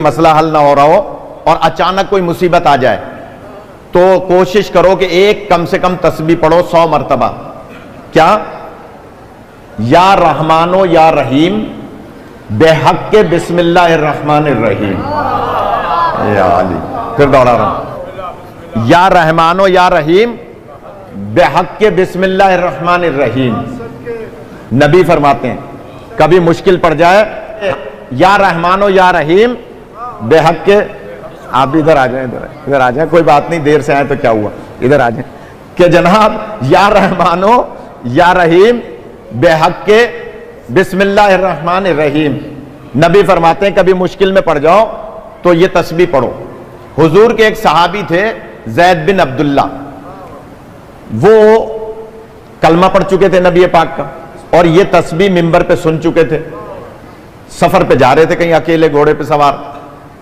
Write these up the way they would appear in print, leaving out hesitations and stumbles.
مسئلہ حل نہ ہو رہا ہو اور اچانک کوئی مصیبت آ جائے تو کوشش کرو کہ ایک کم سے کم تسبیح پڑھو 100 مرتبہ. کیا؟ یا رحمانو یا رحیم بے حق کے بسم اللہ الرحمن الرحیم. یا علی پھر دوڑا رہا ہوں. یا رحمانو یا رحیم بے حق کے بسم اللہ الرحمن الرحیم. نبی فرماتے ہیں کبھی مشکل پڑ جائے یا رحمانو یا رحیم بے حق کے. آپ بھی ادھر آ جائیں, ادھر آ جائیں, کوئی بات نہیں, دیر سے آئے تو کیا ہوا, ادھر آ جائیں کہ جناب یا رحمانو یا رحیم بے حق کے بسم اللہ الرحمن الرحیم. نبی فرماتے ہیں کبھی مشکل میں پڑ جاؤ تو یہ تسبیح پڑھو. حضور کے ایک صحابی تھے زید بن عبداللہ, وہ کلمہ پڑھ چکے تھے نبی پاک کا اور یہ تسبیح منبر پہ سن چکے تھے. سفر پہ جا رہے تھے کہیں اکیلے گھوڑے پہ سوار.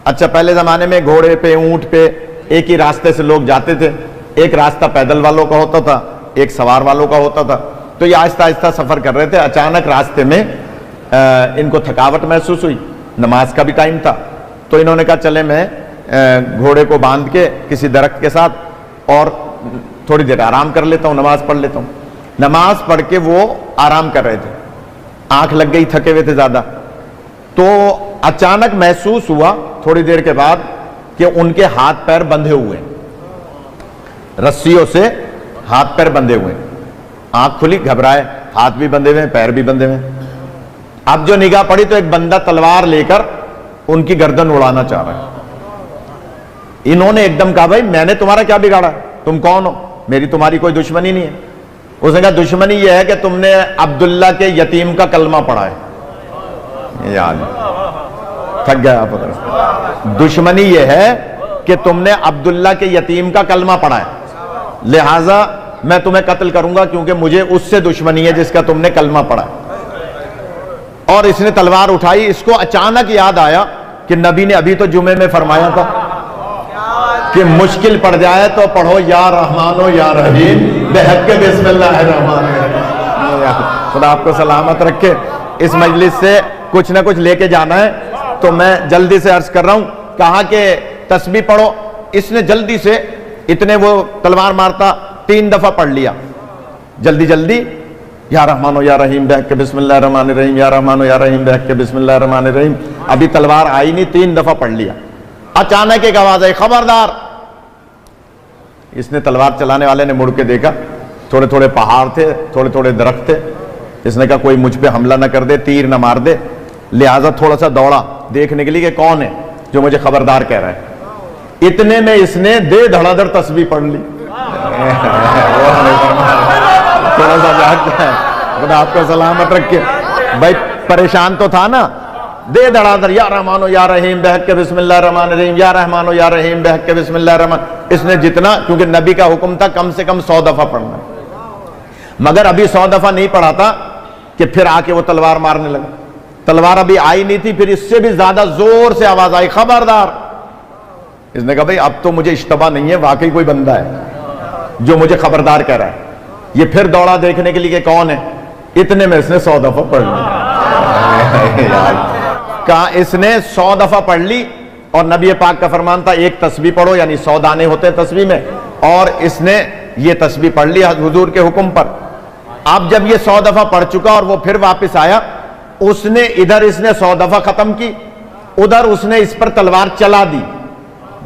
اچھا پہلے زمانے میں گھوڑے پہ اونٹ پہ ایک ہی راستے سے لوگ جاتے تھے, ایک راستہ پیدل والوں کا ہوتا تھا ایک سوار والوں کا ہوتا تھا. تو یہ آہستہ آہستہ سفر کر رہے تھے, اچانک راستے میں ان کو تھکاوٹ محسوس ہوئی, نماز کا بھی ٹائم تھا, تو انہوں نے کہا چلے میں گھوڑے کو باندھ کے کسی درخت کے ساتھ اور تھوڑی دیر آرام کر لیتا ہوں, نماز پڑھ لیتا ہوں. نماز پڑھ کے وہ آرام کر رہے تھے, آنکھ لگ گئی, تھکے ہوئے تھے زیادہ. تو اچانک محسوس ہوا تھوڑی دیر کے بعد کہ ان کے ہاتھ پیر بندھے ہوئے, رسیوں سے ہاتھ پیر بندھے ہوئے. آنکھ کھلی, گھبرائے, ہاتھ بھی بندھے ہوئے پیر بھی بندھے ہوئے. اب جو نگاہ پڑی تو ایک بندہ تلوار لے کر ان کی گردن اڑانا چاہ رہا ہے. انہوں نے ایک دم کہا بھائی میں نے تمہارا کیا بگاڑا, تم کون ہو, میری تمہاری کوئی دشمنی نہیں ہے. اس نے کہا دشمنی یہ ہے کہ تم نے عبداللہ کے یتیم کا کلمہ پڑھا ہے. یاد تھک گیا آپ. دشمنی یہ ہے کہ تم نے عبداللہ کے یتیم کا کلمہ پڑھا ہے, لہذا میں تمہیں قتل کروں گا کیونکہ مجھے اس سے دشمنی ہے جس کا تم نے کلمہ پڑھا ہے. اور اس نے تلوار اٹھائی. اس کو اچانک یاد آیا کہ نبی نے ابھی تو جمعے میں فرمایا تھا کہ مشکل پڑ جائے تو پڑھو یا رحمانو یا رحیم بے حق کے بسم اللہ الرحمن الرحیم. خدا آپ کو سلامت رکھے. اس مجلس سے کچھ نہ کچھ لے کے جانا ہے تو میں جلدی سے عرض کر رہا ہوں. کہا کہ تسبیح پڑھو. اس نے جلدی سے اتنے وہ تلوار مارتا 3 دفعہ پڑھ لیا جلدی جلدی. یا رحمانو یا رحیم بے حق کے بسم اللہ الرحمن الرحیم, یا رحمانو یا رحیم بے حق کے بسم اللہ الرحمن الرحیم. ابھی تلوار آئی نہیں, 3 دفعہ پڑھ لیا. اچانک ایک آواز آئی, خبردار. اس نے تلوار چلانے والے نے مڑ کے دیکھا, تھوڑے تھوڑے پہاڑ تھے, تھوڑے تھوڑے درخت تھے. اس نے کہا کوئی مجھ پہ حملہ نہ کر دے, تیر نہ مار دے, لہٰذا تھوڑا سا دوڑا دیکھنے کے لیے کہ کون ہے جو مجھے خبردار کہہ رہا ہے. اتنے میں اس نے دے دھڑا دھڑ تسبیح پڑھ لی. تھوڑا سا جاگتا ہے, خدا آپ کو سلامت رکھے. بھائی پریشان تو تھا نا, دے دھڑا دھڑ یا رحمانو یا رحیم بے حق کے بسم اللہ الرحمن الرحیم, یا رحمانو یا رحیم بے حق کے بسم اللہ الرحمن. اس نے جتنا, کیونکہ نبی کا حکم تھا کم سے کم 100 دفعہ پڑھنا, مگر ابھی 100 دفعہ نہیں پڑھا تھا کہ پھر آ کے وہ تلوار مارنے لگا. تلوار ابھی آئی نہیں تھی, پھر اس سے بھی زیادہ زور سے آواز آئی, خبردار. اس نے کہا بھئی اب تو مجھے اشتباہ نہیں ہے, واقعی کوئی بندہ ہے جو مجھے خبردار کہہ رہا ہے. یہ پھر دوڑا دیکھنے کے لیے کہ کون ہے. اتنے میں اس نے 100 دفعہ پڑھ لی. کہا اس نے 100 دفعہ پڑھ لی اور نبی پاک کا فرمان تھا ایک تسبیح پڑھو, یعنی 100 دانے ہوتے ہیں تسبیح میں, اور اس نے یہ تسبیح پڑھ لی حضور کے حکم پر. اب جب یہ 100 دفعہ پڑھ چکا اور وہ پھر واپس آیا, اس نے ادھر اس نے 100 دفعہ ختم کی, ادھر اس نے اس پر تلوار چلا دی.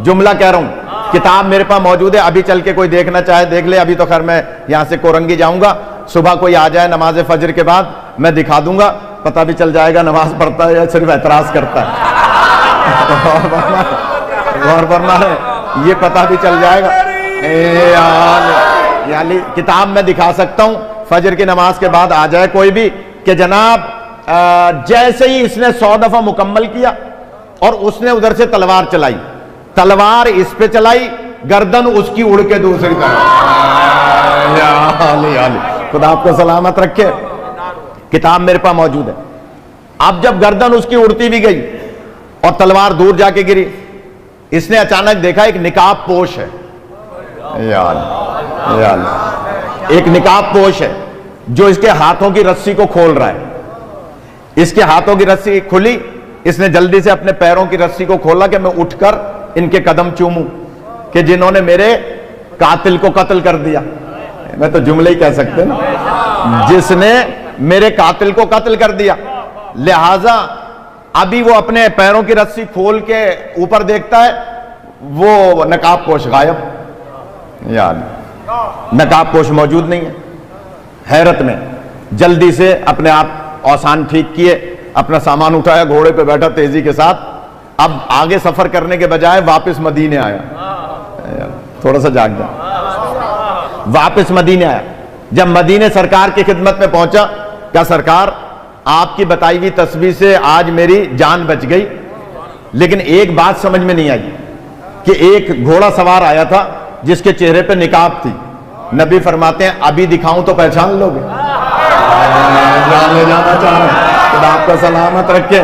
جملہ کہہ رہا ہوں, کتاب میرے پاس موجود ہے, ابھی چل کے کوئی دیکھنا چاہے دیکھ لے. ابھی تو خیر میں یہاں سے کورنگی جاؤں گا, صبح کوئی آ جائے نماز فجر کے بعد میں دکھا دوں گا, پتہ بھی چل جائے گا نماز پڑھتا ہے یا صرف اعتراض کرتا ہے. غور فرما ہے, یہ پتہ بھی چل جائے گا. یعنی کتاب میں دکھا سکتا ہوں, فجر کی نماز کے بعد آ جائے کوئی بھی کہ جناب جیسے ہی اس نے 100 دفعہ مکمل کیا اور اس نے ادھر سے تلوار چلائی, تلوار اس پہ چلائی, گردن اس کی اڑ کے دوسری طرف. خدا آپ کو سلامت رکھے. کتاب میرے پاس موجود ہے. اب جب گردن اس کی اڑتی بھی گئی اور تلوار دور جا کے گری, اس نے اچانک دیکھا ایک نقاب پوش ہے. ایک نقاب پوش ہے جو اس کے ہاتھوں کی رسی کو کھول رہا ہے. اس کے ہاتھوں کی رسی کھلی اس نے جلدی سے اپنے پیروں کی رسی کو کھولا کہ میں اٹھ کر ان کے قدم چوموں کہ جنہوں نے میرے قاتل کو قتل کر دیا. میں تو جملے ہی کہہ سکتے نا, جس نے میرے قاتل کو قتل کر دیا. لہذا ابھی وہ اپنے پیروں کی رسی کھول کے اوپر دیکھتا ہے, وہ نقاب پوش غائب, یار نقاب پوش موجود نہیں ہے. حیرت میں جلدی سے اپنے آپ اوسان ٹھیک کیے, اپنا سامان اٹھایا, گھوڑے پہ بیٹھا تیزی کے ساتھ. اب آگے سفر کرنے کے بجائے واپس مدینے آیا. تھوڑا سا جاگ جا, واپس مدینے آیا. جب مدینے سرکار کی خدمت میں پہنچا, کیا سرکار آپ کی بتائی ہوئی تسبیح سے آج میری جان بچ گئی, لیکن ایک بات سمجھ میں نہیں آئی کہ ایک گھوڑا سوار آیا تھا جس کے چہرے پہ نقاب تھی. نبی فرماتے ہیں ابھی دکھاؤں تو پہچان لو گے. جان لے جانا چاہ رہا ہوں, خدا آپ کا سلامت رکھے.